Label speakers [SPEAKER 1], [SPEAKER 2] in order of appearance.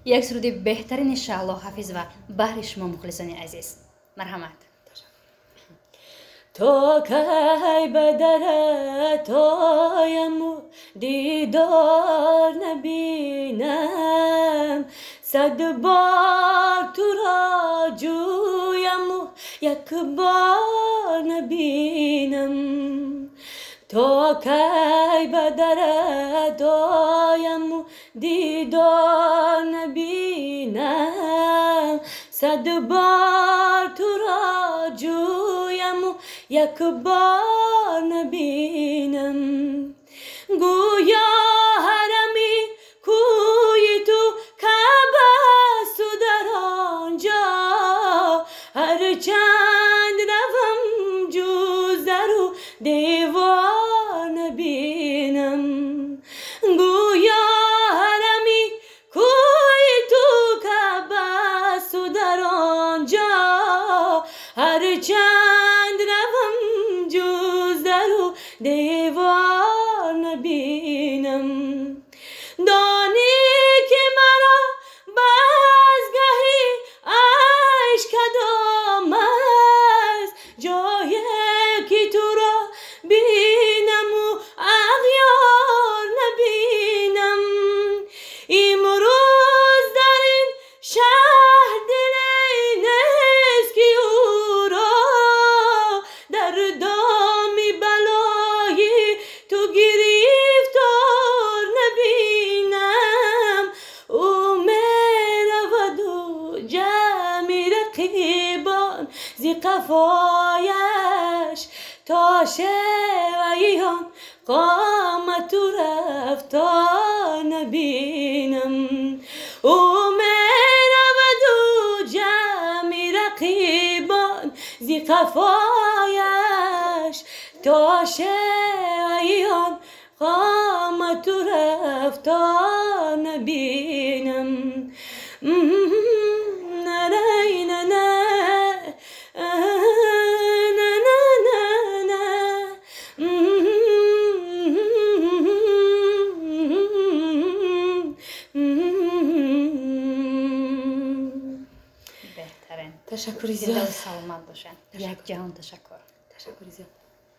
[SPEAKER 1] یک سرود بهترین انشاءالله حافظ و بهر شما مخلصان عزیز. مرحمت.
[SPEAKER 2] تا کی به درت آیم و دیدار نبینم، 100 بار تو را جویم و یک بار نبینم. تا کی به درت آیم و دیدار نبینم، 100 بار تو را جویم و یک بار نبینم. گویا حرمی کوی تو کعبه است و در آنجا، هر چند روم جز در و دیوار نبینم. گویا حرمی کوی تو کعبه است و در آنجا، هر چند روم جز در و دیوار نبینم. دانی که مرا بازگهی عشق کدام است، جایی که تو را بینم و اغیار نبینم. امروز در این شهر دل نیست که او را در دام بلای تو گرفتار نبینم. او می رود و جمع رقیبان ز قفایش، تا شیویان قامت و رفتار نبینم. او می رود و جمع رقیبان ز قفایش، تا شیویان قامت و رفتار نبینم. نرای ننه
[SPEAKER 1] بهترین.
[SPEAKER 2] تشکر زیاد.
[SPEAKER 1] زنده و سلامت باشن. یک جهان تشکر.
[SPEAKER 2] تشکر زیاد.